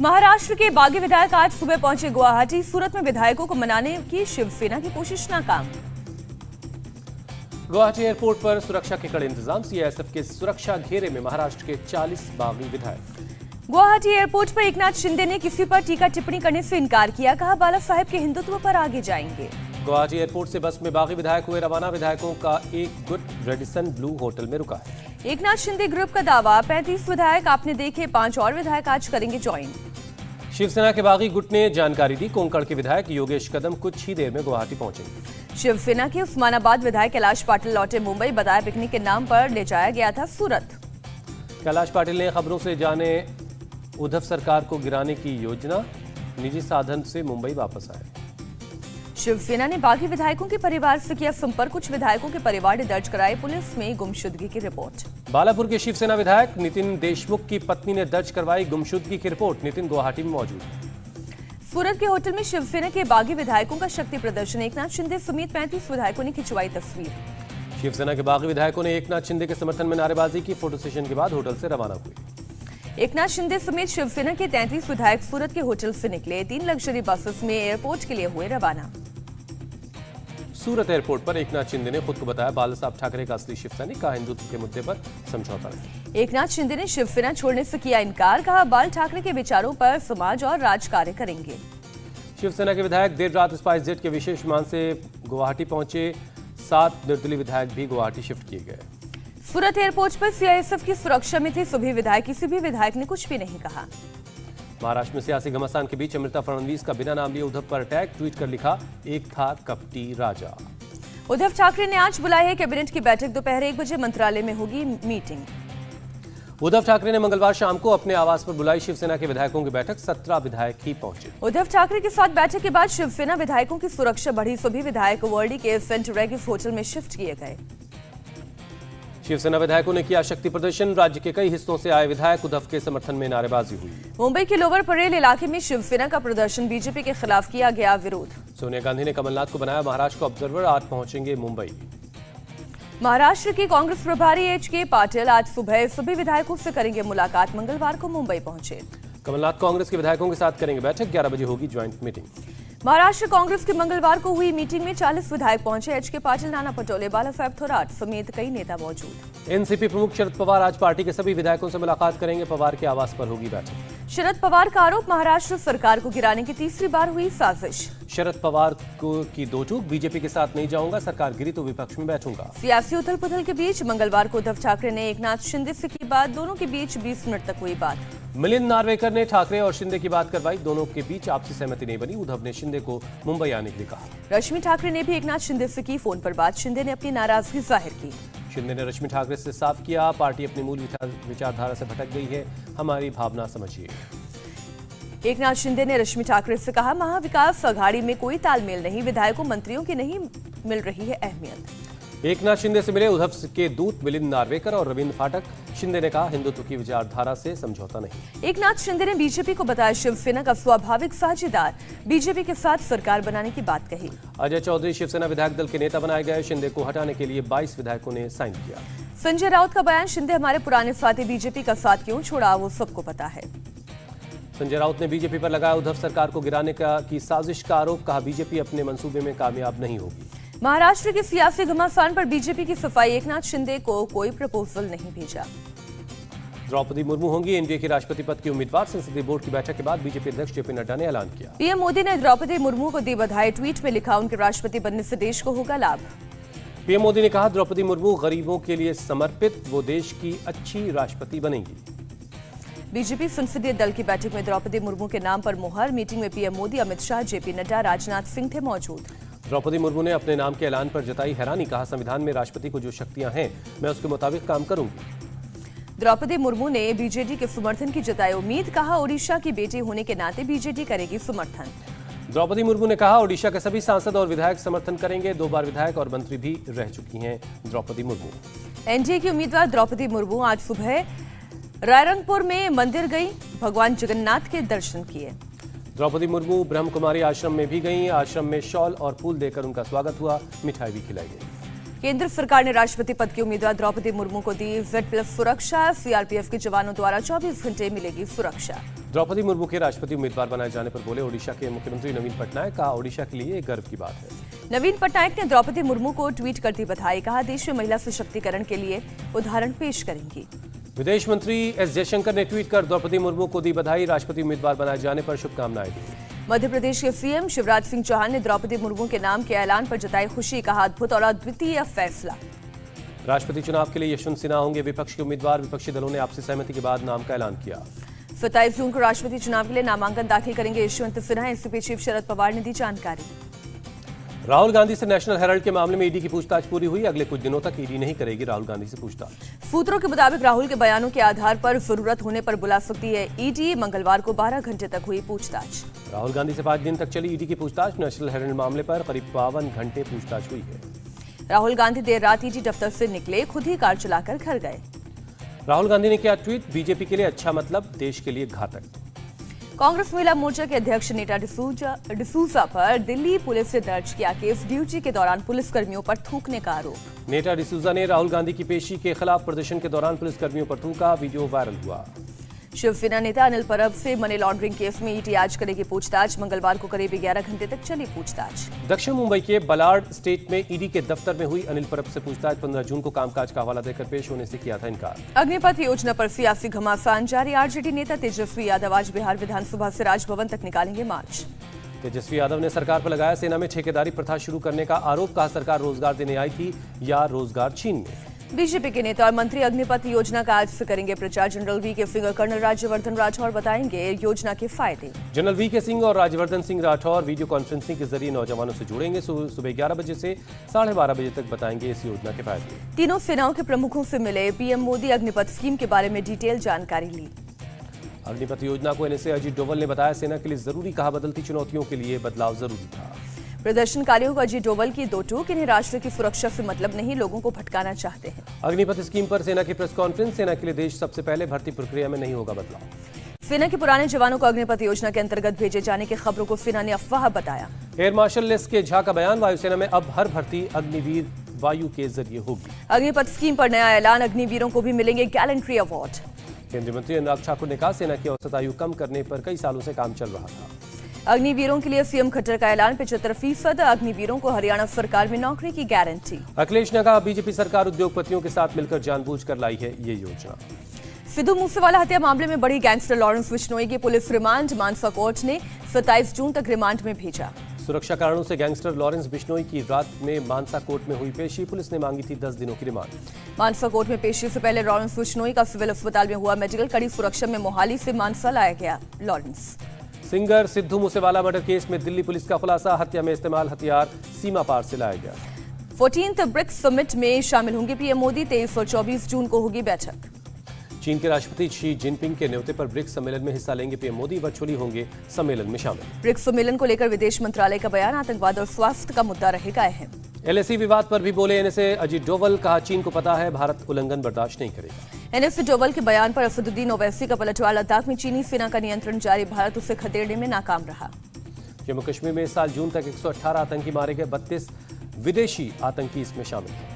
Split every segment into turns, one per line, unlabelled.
महाराष्ट्र के बागी विधायक आज सुबह पहुंचे गुवाहाटी। सूरत में विधायकों को मनाने की शिवसेना की कोशिश नाकाम।
गुवाहाटी एयरपोर्ट पर सुरक्षा के कड़े इंतजाम। सीआईएसएफ के सुरक्षा घेरे में महाराष्ट्र के 40 बागी विधायक।
गुवाहाटी एयरपोर्ट पर एकनाथ शिंदे ने किसी पर टीका टिप्पणी करने से इनकार किया। कहा, बाला साहेब के हिंदुत्व पर आगे जाएंगे।
गुवाहाटी एयरपोर्ट से बस में बागी विधायक हुए रवाना। विधायकों का एक गुट रेडिसन ब्लू होटल में रुका है।
एकनाथ शिंदे ग्रुप का दावा, 35 विधायक आपने देखे, 5 और विधायक आज करेंगे ज्वाइन।
शिवसेना के बागी गुट ने जानकारी दी। कोंकण के विधायक योगेश कदम कुछ ही देर में गुवाहाटी पहुंचेंगे।
शिवसेना के उस्मानाबाद विधायक कैलाश पाटिल लौटे मुंबई। बताया, पिकनिक के नाम पर ले जाया गया था सूरत।
कैलाश पाटिल ने खबरों से जाने उद्धव सरकार को गिराने की योजना। निजी साधन से मुंबई वापस आए।
शिवसेना ने बागी विधायकों के परिवार से किया संपर्क। कुछ विधायकों के परिवार ने दर्ज कराई पुलिस में गुमशुदगी की रिपोर्ट।
बालापुर के शिवसेना विधायक नितिन देशमुख की पत्नी ने दर्ज करवाई गुमशुदगी की रिपोर्ट। नितिन गुवाहाटी में मौजूद।
सूरत के होटल में शिवसेना के बागी विधायकों का शक्ति प्रदर्शन। एकनाथ शिंदे समेत 35 विधायकों ने खिंचवाई तस्वीर।
शिवसेना के बागी विधायकों ने एकनाथ शिंदे के समर्थन में नारेबाजी की। फोटो सेशन के बाद होटल से रवाना हुए।
एकनाथ शिंदे समेत शिवसेना के 33 विधायक सूरत के होटल से निकले। 3 लग्जरी बसेस में एयरपोर्ट के लिए हुए रवाना।
सूरत एयरपोर्ट पर एकनाथ शिंदे ने खुद को बताया बाला साहब ठाकरे का असली शिव सैनिक। कहा, हिंदुत्व के मुद्दे पर समझौता नहीं।
एकनाथ शिंदे ने शिवसेना छोड़ने से किया इनकार। कहा, बाल ठाकरे के विचारों पर समाज और राज कार्य करेंगे।
शिवसेना के विधायक देर रात स्पाइस जेट के विशेष विमान से गुवाहाटी पहुंचे। 7 निर्दलीय विधायक भी गुवाहाटी शिफ्ट किए गए।
सूरत एयरपोर्ट पर सीआईएसएफ की सुरक्षा में थे सभी विधायक। किसी भी विधायक ने कुछ भी नहीं कहा।
महाराष्ट्र में सियासी घमासान के बीच अमृता फडणवीस का बिना नाम लिए उद्धव पर अटैक। ट्वीट कर लिखा, एक था कपटी राजा।
उद्धव ठाकरे ने आज बुलाई है कैबिनेट की बैठक। दोपहर 1 बजे मंत्रालय में होगी मीटिंग।
उद्धव ठाकरे ने मंगलवार शाम को अपने आवास पर बुलाई शिवसेना के विधायकों की बैठक। 17 विधायक ही पहुंचे।
उद्धव ठाकरे के साथ बैठक के बाद शिवसेना विधायकों की सुरक्षा बढ़ी। सभी विधायक वर्ली के सेंट रेगिस होटल में शिफ्ट किए गए।
शिवसेना विधायकों ने किया शक्ति प्रदर्शन। राज्य के कई हिस्सों से आए विधायक। उद्धव के समर्थन में नारेबाजी हुई।
मुंबई के लोअर परेल इलाके में शिवसेना का प्रदर्शन। बीजेपी के खिलाफ किया गया विरोध।
सोनिया गांधी ने कमलनाथ को बनाया महाराष्ट्र का ऑब्जर्वर। आज पहुंचेंगे मुंबई।
महाराष्ट्र के कांग्रेस प्रभारी एच.के. पाटिल आज सुबह सभी विधायकों से करेंगे मुलाकात। मंगलवार को मुंबई पहुंचे।
कमलनाथ कांग्रेस के विधायकों के साथ करेंगे बैठक। 11 बजे होगी ज्वाइंट मीटिंग।
महाराष्ट्र कांग्रेस की मंगलवार को हुई मीटिंग में 40 विधायक पहुंचे। एच.के. पाटिल, नाना पटोले, बाला साहेब थोराट समेत कई नेता मौजूद।
एनसीपी प्रमुख शरद पवार आज पार्टी के सभी विधायकों से मुलाकात करेंगे। पवार के आवास पर होगी बैठक।
शरद पवार का आरोप, महाराष्ट्र सरकार को गिराने की तीसरी बार हुई साजिश।
शरद पवार की दो टूक, बीजेपी के साथ नहीं जाऊंगा, सरकार गिरी तो विपक्ष में बैठूंगा।
सियासी उथल पुथल के बीच मंगलवार को उद्धव ठाकरे ने एकनाथ शिंदे से की बात। दोनों के बीच 20 मिनट तक हुई बात।
मिलिंद नार्वेकर ने ठाकरे और शिंदे की बात करवाई। दोनों के बीच आपसी सहमति नहीं बनी। उद्धव ने शिंदे को मुंबई आने के लिए कहा।
रश्मि ठाकरे ने भी एकनाथ शिंदे से की फोन पर बात। शिंदे ने अपनी नाराजगी जाहिर की।
शिंदे ने रश्मि ठाकरे से साफ किया, पार्टी अपनी मूल विचारधारा से भटक गई है, हमारी भावना समझिए।
एकनाथ शिंदे ने रश्मि ठाकरे से कहा, महाविकास अघाड़ी में कोई तालमेल नहीं, विधायकों मंत्रियों की नहीं मिल रही है अहमियत।
एकनाथ शिंदे से मिले उद्धव के दूत मिलिंद नार्वेकर और रविंद्र फाटक। शिंदे ने कहा, हिंदुत्व की विचारधारा से समझौता नहीं।
एकनाथ शिंदे ने बीजेपी को बताया शिवसेना का स्वाभाविक साझेदार। बीजेपी के साथ सरकार बनाने की बात कही।
अजय चौधरी शिवसेना विधायक दल के नेता बनाए गए। शिंदे को हटाने के लिए 22 विधायकों ने साइन किया।
संजय राउत का बयान, शिंदे हमारे पुराने साथी, बीजेपी का साथ क्यों छोड़ा वो सबको पता है।
संजय राउत ने बीजेपी पर लगाया उद्धव सरकार को गिराने की साजिश का आरोप। कहा, बीजेपी अपने मंसूबे में कामयाब नहीं होगी।
महाराष्ट्र के सियासी घमासान पर बीजेपी की सफाई। एकनाथ शिंदे को कोई प्रपोजल नहीं भेजा।
द्रौपदी मुर्मू होंगी एनडीए की राष्ट्रपति पद की उम्मीदवार। संसदीय बोर्ड की बैठक के बाद बीजेपी अध्यक्ष जेपी नड्डा ने ऐलान किया।
पीएम मोदी ने द्रौपदी मुर्मू को दी बधाई। ट्वीट में लिखा, उनके राष्ट्रपति बनने से देश को होगा लाभ।
पीएम मोदी ने कहा, द्रौपदी मुर्मू गरीबों के लिए समर्पित, वो देश की अच्छी राष्ट्रपति बनेंगी।
बीजेपी संसदीय दल की बैठक में द्रौपदी मुर्मू के नाम पर मुहर। मीटिंग में पीएम मोदी, अमित शाह, जेपी नड्डा, राजनाथ सिंह थे मौजूद।
द्रौपदी मुर्मू ने अपने नाम के ऐलान पर जताई हैरानी। कहा, संविधान में राष्ट्रपति को जो शक्तियां हैं, मैं उसके मुताबिक काम करूंगी।
द्रौपदी मुर्मू ने बीजेडी के समर्थन की जताई उम्मीद। कहा, ओडिशा की बेटी होने के नाते बीजेडी करेगी समर्थन।
द्रौपदी मुर्मू ने कहा, ओडिशा के सभी सांसद और विधायक समर्थन करेंगे। 2 बार विधायक और मंत्री भी रह चुकी हैं द्रौपदी मुर्मू।
एनडीए की उम्मीदवार द्रौपदी मुर्मू आज सुबह रायरंगपुर में मंदिर गई, भगवान जगन्नाथ के दर्शन किए।
द्रौपदी मुर्मू ब्रह्म कुमारी आश्रम में भी गईं। आश्रम में शॉल और फूल देकर उनका स्वागत हुआ। मिठाई भी खिलाई गई।
केंद्र सरकार ने राष्ट्रपति पद की उम्मीदवार द्रौपदी मुर्मू को दी Z+ सुरक्षा। सीआरपीएफ के जवानों द्वारा 24 घंटे मिलेगी सुरक्षा।
द्रौपदी मुर्मू के राष्ट्रपति उम्मीदवार बनाए जाने पर बोले ओडिशा के मुख्यमंत्री नवीन पटनायक, कहा ओडिशा के लिए गर्व की बात है।
नवीन पटनायक ने द्रौपदी मुर्मू को ट्वीट कर दी बधाई, कहा देश में महिला सशक्तिकरण के लिए उदाहरण पेश करेंगी।
विदेश मंत्री एस जयशंकर ने ट्वीट कर द्रौपदी मुर्मू को दी बधाई, राष्ट्रपति उम्मीदवार बनाए जाने पर शुभकामनाएं दी।
मध्य प्रदेश के सीएम शिवराज सिंह चौहान ने द्रौपदी मुर्मू के नाम के ऐलान पर जताई खुशी, कहा अद्भुत और अद्वितीय फैसला।
राष्ट्रपति चुनाव के लिए यशवंत सिन्हा होंगे विपक्ष के उम्मीदवार, विपक्षी दलों ने आपसी सहमति के बाद नाम का ऐलान किया।
27 जून को राष्ट्रपति चुनाव के लिए नामांकन दाखिल करेंगे यशवंत सिन्हा, एनसीपी चीफ शरद पवार ने दी जानकारी।
राहुल गांधी से नेशनल हेराल्ड के मामले में ईडी की पूछताछ पूरी हुई, अगले कुछ दिनों तक ईडी नहीं करेगी राहुल गांधी से पूछताछ।
सूत्रों के मुताबिक राहुल के बयानों के आधार पर जरूरत होने पर बुला सकती है ईडी। मंगलवार को 12 घंटे तक हुई पूछताछ।
राहुल गांधी से 5 दिन तक चली ईडी की पूछताछ। नेशनल हेराल्ड मामले पर करीब 52 घंटे पूछताछ हुई है।
राहुल गांधी देर रात ईडी दफ्तर से निकले, खुद ही कार चलाकर घर गए।
राहुल गांधी ने किया ट्वीट, बीजेपी के लिए अच्छा मतलब देश के लिए घातक।
कांग्रेस महिला मोर्चा के अध्यक्ष नीता डिसूजा पर दिल्ली पुलिस ने दर्ज किया केस, ड्यूटी के दौरान पुलिसकर्मियों पर थूकने का आरोप।
नीता डिसूजा ने राहुल गांधी की पेशी के खिलाफ प्रदर्शन के दौरान पुलिसकर्मियों पर थूका, वीडियो वायरल हुआ।
शिवसेना नेता अनिल परब से मनी लॉन्ड्रिंग केस में ईडी आज करेगी पूछताछ। मंगलवार को करीब 11 घंटे तक चली पूछताछ।
दक्षिण मुंबई के बलाड स्टेट में ईडी के दफ्तर में हुई अनिल परब से पूछताछ। 15 जून को कामकाज का हवाला देकर पेश होने से किया था इनकार।
अग्निपथ योजना पर सियासी घमासान जारी। आरजेडी नेता तेजस्वी यादव आज बिहार विधानसभा से राजभवन तक निकालेंगे मार्च।
तेजस्वी यादव ने सरकार पर लगाया सेना में ठेकेदारी प्रथा शुरू करने का आरोप, कहा सरकार रोजगार देने आई थी या रोजगार छीनने।
बीजेपी के नेता और मंत्री अग्निपथ योजना का आज से करेंगे प्रचार। जनरल वीके सिंह और कर्नल राज्यवर्धन राठौर बताएंगे योजना के फायदे।
जनरल वीके सिंह और राज्यवर्धन सिंह राठौर वीडियो कॉन्फ्रेंसिंग के जरिए नौजवानों से जुड़ेंगे। सुबह 11 बजे से 12:30 बजे तक बताएंगे इस योजना के फायदे।
तीनों सेनाओं के प्रमुखों से मिले पीएम मोदी, अग्निपथ स्कीम के बारे में डिटेल जानकारी ली।
अग्निपथ योजना को एनएसए अजीत डोवल ने बताया सेना के लिए जरूरी, कहा बदलती चुनौतियों के लिए बदलाव जरूरी था।
प्रदर्शनकारियों को अजीत डोवल की दो टूक, इन्हें राष्ट्र की सुरक्षा से मतलब नहीं, लोगों को भटकाना चाहते हैं।
अग्निपथ स्कीम पर सेना की प्रेस कॉन्फ्रेंस, सेना के लिए देश सबसे पहले भर्ती प्रक्रिया में नहीं होगा बदलाव।
सेना के पुराने जवानों को अग्निपथ योजना के अंतर्गत भेजे जाने की खबरों को सेना ने अफवाह बताया।
एयर मार्शल लेस के झा का बयान, वायुसेना में अब हर भर्ती अग्निवीर वायु के जरिए होगी।
अग्निपथ स्कीम पर नया ऐलान, अग्निवीरों को भी मिलेंगे गैलेंट्री अवार्ड।
केंद्रीय मंत्री अनुराग ठाकुर ने कहा सेना की औसत आयु कम करने पर कई सालों से काम चल रहा था।
अग्निवीरों के लिए सीएम खट्टर का ऐलान, 75% अग्निवीरों को हरियाणा सरकार में नौकरी की गारंटी।
अखिलेश ने कहा बीजेपी सरकार उद्योगपतियों के साथ मिलकर जानबूझकर लाई है ये योजना।
सिद्धू मूसेवाला हत्या मामले में बड़ी गैंगस्टर लॉरेंस बिश्नोई की पुलिस रिमांड, मानसा कोर्ट ने 27 जून तक रिमांड में भेजा।
सुरक्षा कारणों से गैंगस्टर लॉरेंस बिश्नोई की रात में मानसा कोर्ट में हुई पेशी, पुलिस ने मांगी थी 10 दिनों की रिमांड।
मानसा कोर्ट में पेशी से पहले लॉरेंस बिश्नोई का सिविल अस्पताल में हुआ मेडिकल, कड़ी सुरक्षा में मोहाली से मानसा लाया गया Lawrence.
Singer Sidhu Moosewala murder case में दिल्ली पुलिस का खुलासा, हत्या में इस्तेमाल हथियार सीमा पार से लाया गया।
14th ब्रिक्स समिट में शामिल होंगे पीएम मोदी, 23 और 24 जून को होगी बैठक।
चीन के राष्ट्रपति शी जिनपिंग के न्योते पर ब्रिक्स सम्मेलन में हिस्सा लेंगे पीएम मोदी, वर्चुअली होंगे सम्मेलन में शामिल।
ब्रिक्स सम्मेलन को लेकर विदेश मंत्रालय का बयान, आतंकवाद और स्वास्थ्य का मुद्दा रहेगा अहम।
एलएसी विवाद पर भी बोले एनएसए अजीत डोवल, कहा चीन को पता है भारत उल्लंघन बर्दाश्त नहीं करेगा।
एनएसए डोवल के बयान पर असदुद्दीन ओवैसी का पलटवार, लद्दाख में चीनी सेना का नियंत्रण जारी, भारत उसे खदेड़ने में नाकाम रहा।
जम्मू कश्मीर में इस साल जून तक 118 आतंकी मारे गए, 32 विदेशी आतंकी इसमें शामिल हैं।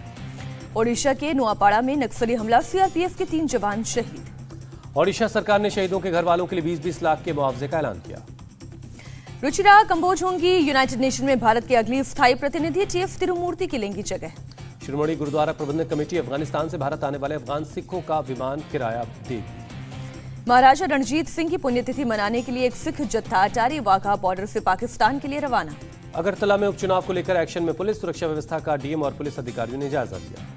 ओडिशा के नुआपाड़ा में नक्सली हमला, सीआरपीएफ के 3 जवान शहीद।
ओडिशा सरकार ने शहीदों के घर वालों के लिए 20-20 लाख के मुआवजे का ऐलान किया।
रुचिरा कंबोज होंगी यूनाइटेड नेशन में भारत की अगली स्थायी प्रतिनिधि, टीएफ तिरुमूर्ति की लेंगी जगह।
शिरोमणि गुरुद्वारा प्रबंधक कमेटी अफगानिस्तान से भारत आने वाले अफगान सिखों का विमान किराया देगी।
महाराजा रणजीत सिंह की पुण्यतिथि मनाने के लिए एक सिख जत्था अटारी वाघा बॉर्डर से पाकिस्तान के लिए रवाना।
अगरतला में उपचुनाव को लेकर एक्शन में पुलिस, सुरक्षा व्यवस्था का डीएम और पुलिस अधिकारियों ने जायजा लिया।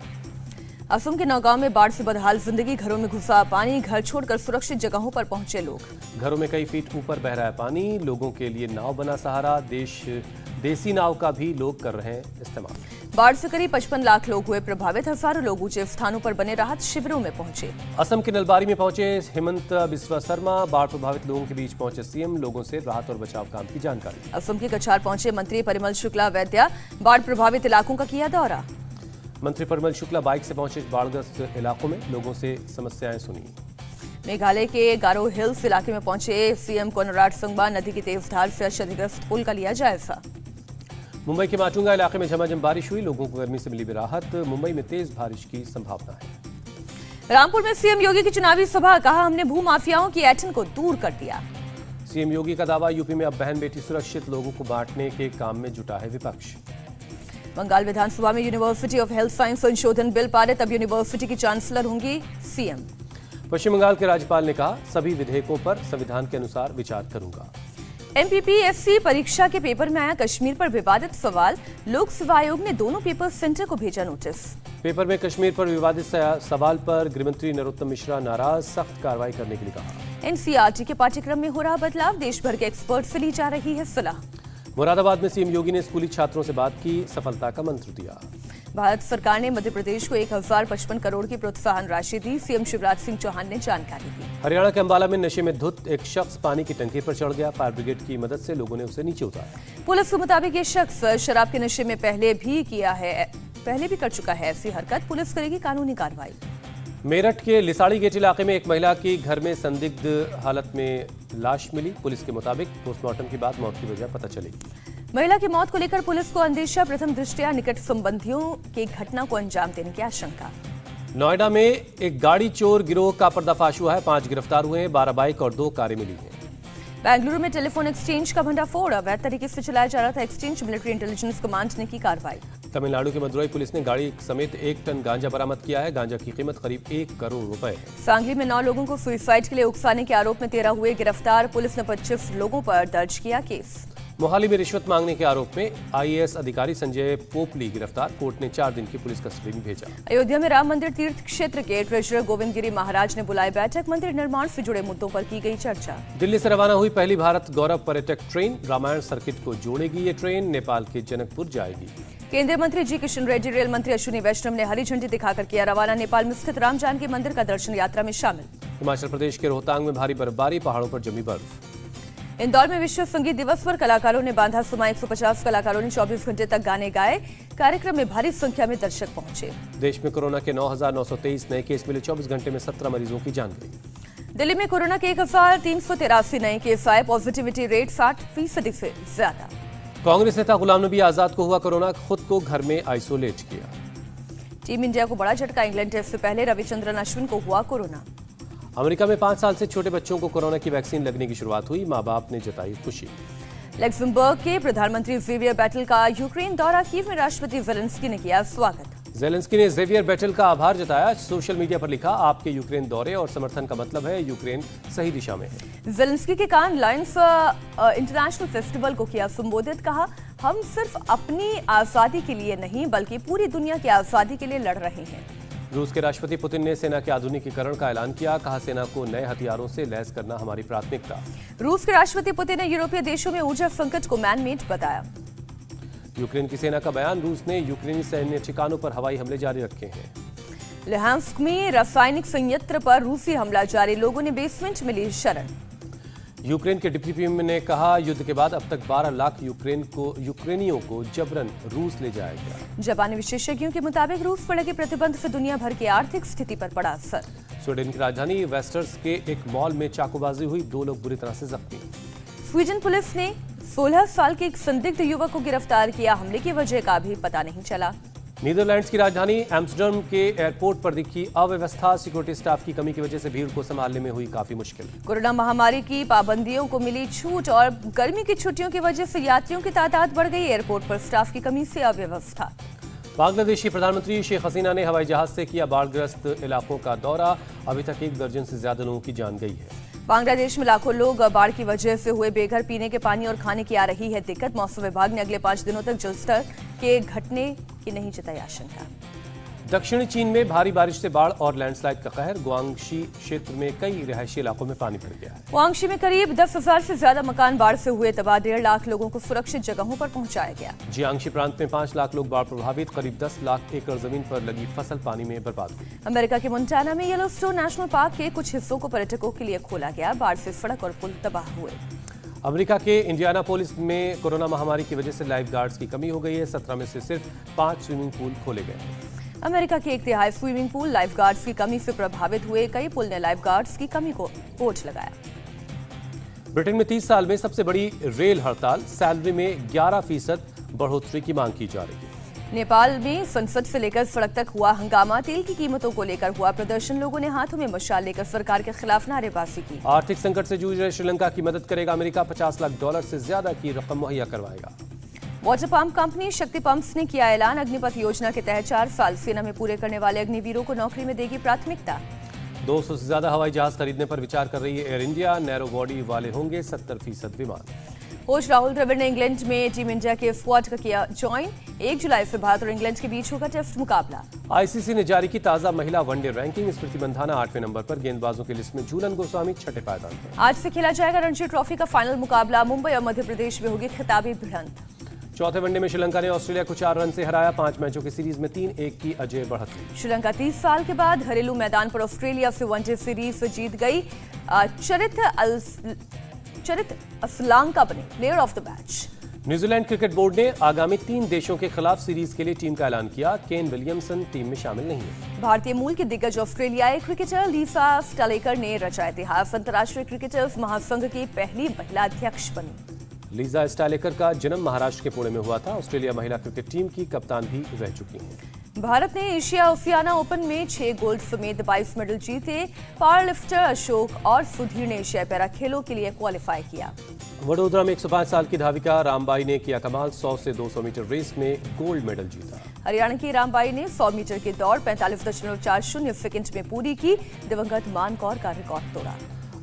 असम के नौगांव में बाढ़ से बदहाल जिंदगी, घरों में घुसा पानी, घर छोड़कर सुरक्षित जगहों पर पहुंचे लोग।
घरों में कई फीट ऊपर बह रहा है पानी, लोगों के लिए नाव बना सहारा, देसी नाव का भी लोग कर रहे हैं इस्तेमाल।
बाढ़ से करीब 55 लाख लोग हुए प्रभावित, हजारों लोग ऊंचे स्थानों पर बने राहत शिविरों में पहुंचे।
असम के नलबारी में पहुंचे हेमंत बिस्वा शर्मा, बाढ़ प्रभावित लोगों के बीच पहुंचे सीएम, लोगों से राहत और बचाव काम की जानकारी।
असम के कछार पहुंचे मंत्री परिमल शुक्ला वैद्या, बाढ़ प्रभावित इलाकों का किया दौरा।
मंत्री परिमल शुक्ला बाइक से पहुंचे बाढ़ग्रस्त इलाकों में, लोगों से समस्याएं सुनी।
मेघालय के गारो हिल्स इलाके में पहुंचे सीएम कोनराड संगमा, नदी की तेज धार से क्षतिग्रस्त पुल का लिया जायजा।
मुंबई के माटुंगा इलाके में झमाझम बारिश हुई, लोगों को गर्मी से मिली राहत। मुंबई में तेज बारिश की संभावना है।
रामपुर में सीएम योगी की चुनावी सभा, कहा हमने भूमाफियाओं की ऐंठन को दूर कर दिया।
सीएम योगी का दावा, यूपी में अब बहन बेटी सुरक्षित, लोगों को बांटने के काम में जुटा है विपक्ष।
बंगाल विधानसभा में यूनिवर्सिटी ऑफ हेल्थ साइंस संशोधन बिल पारित, अब यूनिवर्सिटी की चांसलर होंगी सीएम।
पश्चिम बंगाल के राज्यपाल ने कहा, सभी विधेयकों पर संविधान के अनुसार विचार करूंगा।
एमपीपीएससी परीक्षा के पेपर में आया कश्मीर पर विवादित सवाल, लोक सेवा आयोग ने दोनों पेपर सेंटर को भेजा नोटिस।
पेपर में कश्मीर पर विवादित सवाल पर गृहमंत्री नरोत्तम मिश्रा नाराज, सख्त कार्रवाई करने के लिए कहा।
एनसीईआरटी के पाठ्यक्रम में हो रहा बदलाव, देश भर के एक्सपर्ट से ली जा रही है सलाह।
मुरादाबाद में सीएम योगी ने स्कूली छात्रों से बात की, सफलता का मंत्र दिया।
भारत सरकार ने मध्य प्रदेश को 1055 करोड़ की प्रोत्साहन राशि दी, सीएम शिवराज सिंह चौहान ने जानकारी दी।
हरियाणा के अंबाला में नशे में धुत एक शख्स पानी की टंकी पर चढ़ गया, फायर ब्रिगेड की मदद से लोगों ने उसे नीचे उतारा।
पुलिस के मुताबिक ये शख्स शराब के नशे में पहले भी कर चुका है ऐसी हरकत, पुलिस करेगी कानूनी कार्रवाई।
मेरठ के लिसाड़ी गेट इलाके में एक महिला की घर में संदिग्ध हालत में लाश मिली, पुलिस के मुताबिक पोस्टमार्टम के बाद मौत की वजह पता चलेगी।
महिला की मौत को लेकर पुलिस को अंदेशा, प्रथम दृष्टया निकट संबंधियों की घटना को अंजाम देने की आशंका।
नोएडा में एक गाड़ी चोर गिरोह का पर्दाफाश हुआ है, 5 गिरफ्तार हुए हैं, 12 बाइक और 2 कारें मिली हैं।
बेंगलुरु में टेलीफोन एक्सचेंज का भंडाफोड़, अवैध तरीके से चलाया जा रहा था एक्सचेंज, मिलिट्री इंटेलिजेंस कमांड ने की कार्रवाई।
तमिलनाडु के मदुरई पुलिस ने गाड़ी समेत 1 टन गांजा बरामद किया है, गांजा की कीमत करीब 1 करोड़ रुपए है।
सांगली में 9 लोगों को सुसाइड के लिए उकसाने के आरोप में 13 हुए गिरफ्तार, पुलिस ने 25 लोगों पर दर्ज किया केस।
मोहाली में रिश्वत मांगने के आरोप में आईएएस अधिकारी संजय पोपली गिरफ्तार, कोर्ट ने 4 दिन की पुलिस कस्टडी में भेजा।
अयोध्या में राम मंदिर तीर्थ क्षेत्र के ट्रेजरर गोविंद गिरी महाराज ने बुलाई बैठक, मंदिर निर्माण से जुड़े मुद्दों पर की गई चर्चा।
दिल्ली से रवाना हुई पहली भारत गौरव पर्यटक ट्रेन, रामायण सर्किट को जोड़ेगी ये ट्रेन, नेपाल के जनकपुर जाएगी।
केंद्रीय मंत्री जी किशन रेड्डी, रेल मंत्री अश्विनी वैष्णव ने हरी झंडी दिखाकर किया रवाना, नेपाल में स्थित राम जानकी मंदिर का दर्शन यात्रा में शामिल।
हिमाचल प्रदेश के रोहतांग में भारी बर्फबारी, पहाड़ों पर जमी बर्फ।
इंदौर में विश्व संगीत दिवस पर कलाकारों ने बांधा सुमा, 150 कलाकारों ने 24 घंटे तक गाने गाए, कार्यक्रम में भारी संख्या में दर्शक पहुंचे।
देश में कोरोना के 9,923 नए केस मिले, 24 घंटे में 17 मरीजों की जान गई।
दिल्ली में कोरोना के 1,383 नए केस आए, पॉजिटिविटी रेट 60% से ज्यादा।
कांग्रेस नेता गुलाम नबी आजाद को हुआ कोरोना, खुद को घर में आइसोलेट किया।
टीम इंडिया को बड़ा झटका, इंग्लैंड टेस्ट से पहले रविचंद्रन अश्विन को हुआ कोरोना।
अमेरिका में 5 साल से छोटे बच्चों को कोरोना की वैक्सीन लगने की शुरुआत हुई, मां बाप ने जताई खुशी।
लक्समबर्ग के प्रधानमंत्री जेवियर बेटल का यूक्रेन दौरा, कीव में राष्ट्रपति जेलेंस्की ने किया स्वागत।
जेलेंस्की ने जेवियर बेटल का आभार जताया, सोशल मीडिया पर लिखा, आपके यूक्रेन दौरे और समर्थन का मतलब है यूक्रेन सही दिशा में है।
जेलेंस्की के कान लायंस इंटरनेशनल फेस्टिवल को किया संबोधित, कहा हम सिर्फ अपनी आजादी के लिए नहीं बल्कि पूरी दुनिया की आजादी के लिए लड़ रहे हैं।
रूस के राष्ट्रपति पुतिन ने सेना के आधुनिकीकरण का ऐलान किया, कहा सेना को नए हथियारों से लैस करना हमारी प्राथमिकता।
रूस के राष्ट्रपति पुतिन ने यूरोपीय देशों में ऊर्जा संकट को मैन-मेड बताया।
यूक्रेन की सेना का बयान, रूस ने यूक्रेनी सैन्य ठिकानों पर हवाई हमले जारी रखे हैं।
लुहांस्क में रासायनिक संयंत्र पर रूसी हमला जारी, लोगों ने बेसमेंट में ली शरण।
यूक्रेन के डिप्टी पीएम ने कहा, युद्ध के बाद अब तक 12 लाख यूक्रेनियों को जबरन रूस ले जाया गया।
जापानी विशेषज्ञों के मुताबिक रूस पर लगे प्रतिबंध से दुनिया भर की आर्थिक स्थिति पर पड़ा असर।
स्वीडन की राजधानी वेस्टर्स के एक मॉल में चाकूबाजी हुई, 2 लोग बुरी तरह से जख्मी।
स्वीडन पुलिस ने 16 साल के एक संदिग्ध युवक को गिरफ्तार किया, हमले की वजह का भी पता नहीं चला।
नीदरलैंड्स की राजधानी एम्स्टर्डम के एयरपोर्ट पर दिखी अव्यवस्था, सिक्योरिटी स्टाफ की कमी की वजह से भीड़ को संभालने में हुई काफी मुश्किल।
कोरोना महामारी की पाबंदियों को मिली छूट और गर्मी की छुट्टियों की वजह से यात्रियों की तादाद बढ़ गई, एयरपोर्ट पर स्टाफ की कमी से अव्यवस्था।
बांग्लादेशी प्रधानमंत्री शेख हसीना ने हवाई जहाज से किया बाढ़ग्रस्त इलाकों का दौरा, अभी तक 1 दर्जन से ज्यादा लोगों की जान गई है।
बांग्लादेश में लाखों लोग बाढ़ की वजह से हुए बेघर, पीने के पानी और खाने की आ रही है दिक्कत। मौसम विभाग ने अगले 5 दिनों तक जलस्तर के घटने की नहीं जताई आशंका।
दक्षिणी चीन में भारी बारिश से बाढ़ और लैंडस्लाइड का कहर, गुआंगशी क्षेत्र में कई रिहायशी इलाकों में पानी भर गया है।
गुआंगशी में करीब 10,000 से ज्यादा मकान बाढ़ से हुए तबाह, 1.5 लाख लोगों को सुरक्षित जगहों पर पहुंचाया गया।
जियांगशी प्रांत में 5 लाख लोग बाढ़ प्रभावित, करीब 10 लाख एकड़ जमीन पर लगी फसल पानी में बर्बाद हुई।
अमेरिका के मोंटाना में येलोस्टोन नेशनल पार्क के कुछ हिस्सों को पर्यटकों के लिए खोला गया, बाढ़ से सड़क और पुल तबाह हुए।
अमेरिका के इंडियानापोलिस में कोरोना महामारी की वजह से लाइफ गार्ड्स की कमी हो गई है, 17 में से सिर्फ 5 स्विमिंग पूल खोले गए।
अमेरिका के 1/3 स्विमिंग पूल लाइफ गार्ड्स की कमी से प्रभावित हुए, कई पुल ने लाइफ गार्ड्स की कमी को बोझ लगाया।
ब्रिटेन में 30 साल में सबसे बड़ी रेल हड़ताल, सैलरी में 11% बढ़ोतरी की मांग की जा रही है।
नेपाल में संसद से लेकर सड़क तक हुआ हंगामा। तेल की कीमतों को लेकर हुआ प्रदर्शन। लोगों ने हाथों में मशाल लेकर सरकार के खिलाफ नारेबाजी की।
आर्थिक संकट से जूझ रहे श्रीलंका की मदद करेगा अमेरिका। $50 लाख से ज्यादा की रकम मुहैया करवाएगा।
वाटर पंप कंपनी शक्ति पंप्स ने किया ऐलान। अग्निपथ योजना के तहत 4 साल सेना में पूरे करने वाले अग्निवीरों को नौकरी में देगी प्राथमिकता।
200 से ज्यादा हवाई जहाज खरीदने पर विचार कर रही है एयर इंडिया। नैरो बॉडी वाले होंगे 70% विमान।
कोच राहुल द्रविड़ ने इंग्लैंड में टीम इंडिया के स्क्वाड का किया ज्वाइन। 1 जुलाई से भारत और इंग्लैंड के बीच होगा टेस्ट मुकाबला।
आईसीसी ने जारी की ताजा महिला one day ranking. Smriti Mandhana 8वें number पर। गेंदबाजों की लिस्ट में झूलन गोस्वामी 6ठे पायदान पर।
आज से खेला जाएगा रणजी ट्रॉफी का फाइनल मुकाबला। मुंबई और मध्य प्रदेश में होगी खिताबी भिड़ंत।
चौथे वनडे में श्रीलंका ने ऑस्ट्रेलिया को 4 रन से हराया। 5 मैचों की सीरीज में 3-1 की अजय बढ़त।
श्रीलंका 30 साल के बाद घरेलू मैदान पर ऑस्ट्रेलिया से वनडे सीरीज जीत गई। चरित असलांका बने player of the match.
New Zealand cricket board ने आगामी 3 देशों के खिलाफ सीरीज के लिए टीम का ऐलान किया। केन विलियमसन टीम में शामिल नहीं है।
भारतीय मूल की दिग्गज ऑस्ट्रेलियाई क्रिकेटर लीसा स्टालेकर ने रचा इतिहास। अंतर्राष्ट्रीय क्रिकेटर्स महासंघ की पहली महिला अध्यक्ष बनी।
लीजा स्टालेकर का जन्म महाराष्ट्र के पुणे में हुआ था। ऑस्ट्रेलिया महिला क्रिकेट टीम की कप्तान भी रह चुकी हैं।
भारत ने एशिया ओशियाना ओपन में 6 गोल्ड समेत 22 मेडल जीते। पावर लिफ्टर अशोक और सुधीर ने एशियाई पैरा खेलों के लिए क्वालिफाई किया।
वडोदरा में 105 साल की धाविका रामबाई ने किया कमाल। 100 से 200 मीटर रेस में गोल्ड मेडल जीता।
हरियाणा की रामबाई ने 100 मीटर की दौड़ 45.40 सेकंड में पूरी की। दिवंगत मानकौर का रिकॉर्ड तोड़ा।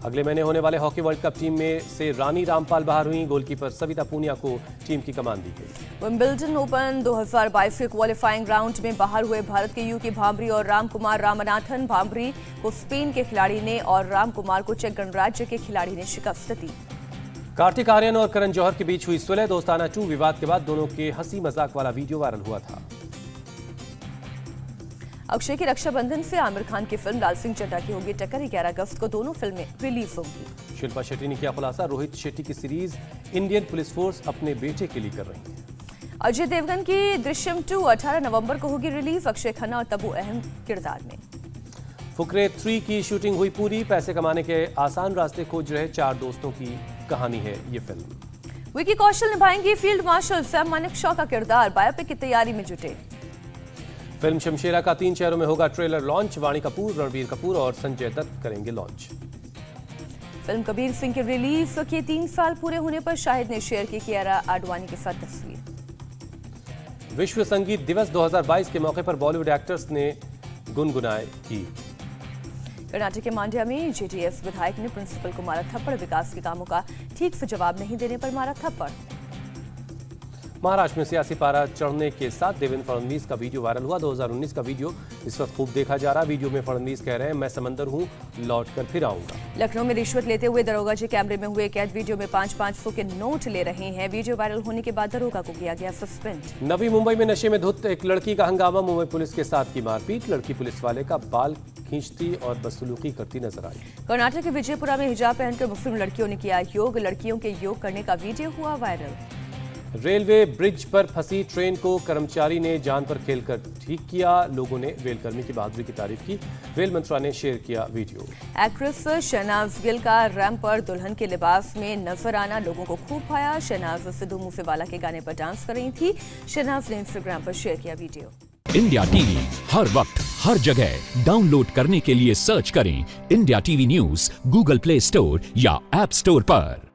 अगले महीने होने वाले हॉकी वर्ल्ड कप टीम में से रानी रामपाल बाहर हुई। गोलकीपर सविता पूनिया को टीम की कमान दी गई।
विंबलडन ओपन 2022 के क्वालिफाइंग राउंड में बाहर हुए भारत के यूके भांबरी और रामकुमार रामनाथन। भांबरी को स्पेन के खिलाड़ी ने और रामकुमार को चेक गणराज्य के खिलाड़ी ने शिकस्त दी।
कार्तिक आर्यन और करण जौहर के बीच हुई सुलह। दोस्ताना 2 विवाद के बाद दोनों के हंसी मजाक वाला वीडियो वायरल हुआ था।
अक्षय की रक्षाबंधन से आमिर खान की फिल्म लाल सिंह चड्ढा की होगी टक्कर। 11 अगस्त को दोनों फिल्में रिलीज होंगी।
शिल्पा शेट्टी ने किया खुलासा। रोहित शेट्टी की सीरीज इंडियन पुलिस फोर्स अपने बेटे के लिए कर रही है।
अजय देवगन की दृश्यम 2 18 नवंबर को होगी रिलीज। अक्षय खन्ना और तब्बू अहम किरदार में।
फुकरे 3 की शूटिंग हुई पूरी। पैसे कमाने के आसान रास्ते खोज रहे 4 दोस्तों की कहानी है ये film.
Vicky Kaushal निभाएंगी field marshal Sam Manekshaw का किरदार। बायोपिक की तैयारी में जुटे।
फिल्म शमशेरा का 3 शहरों में होगा ट्रेलर लॉन्च। वाणी कपूर, रणबीर कपूर और संजय दत्त करेंगे लॉन्च।
फिल्म कबीर सिंह के रिलीज के 3 साल पूरे होने पर शाहिद ने शेयर की कियारा आडवाणी के साथ तस्वीर।
विश्व संगीत दिवस 2022 के मौके पर बॉलीवुड एक्टर्स ने गुनगुनाए गीत।
कर्नाटक के मांड्या में जेडीएस विधायक ने प्रिंसिपल को मारा थप्पड़। विकास के कामों का ठीक से जवाब नहीं देने पर मारा थप्पड़।
महाराष्ट्र में सियासी पारा चढ़ने के साथ देवेंद्र फडणवीस का वीडियो वायरल हुआ। 2019 का वीडियो इस वक्त खूब देखा जा रहा। वीडियो में फडणवीस कह रहे हैं मैं समंदर हूं, लौट कर फिर आऊंगा।
लखनऊ में रिश्वत लेते हुए दरोगा जी कैमरे में हुए कैद। वीडियो में 500 के नोट ले रहे हैं। वीडियो वायरल होने के बाद दरोगा को किया गया सस्पेंड।
नवी मुंबई में नशे में धुत एक लड़की का हंगामा। मुंबई पुलिस के साथ की मारपीट। लड़की पुलिस वाले का बाल खींचती और बदसलूकी करती नजर आई।
कर्नाटक के विजयपुरा में हिजाब पहनकर मुस्लिम लड़कियों ने किया योग। लड़कियों के योग करने का वीडियो हुआ वायरल।
रेलवे ब्रिज पर फंसी ट्रेन को कर्मचारी ने जान पर खेलकर ठीक किया। लोगों ने रेलकर्मी की बहादुरी की तारीफ की। रेल मंत्रालय ने शेयर किया वीडियो।
एक्ट्रेस शहनाज गिल का रैंप पर दुल्हन के लिबास में नजर आना लोगों को खूब भाया। शहनाज सिद्धू मूसेवाला के गाने पर डांस कर रही थी। शहनाज ने इंस्टाग्राम पर शेयर किया वीडियो।
इंडिया टीवी हर वक्त हर जगह डाउनलोड करने के लिए सर्च करें India TV news Google play store या ऐप स्टोर पर।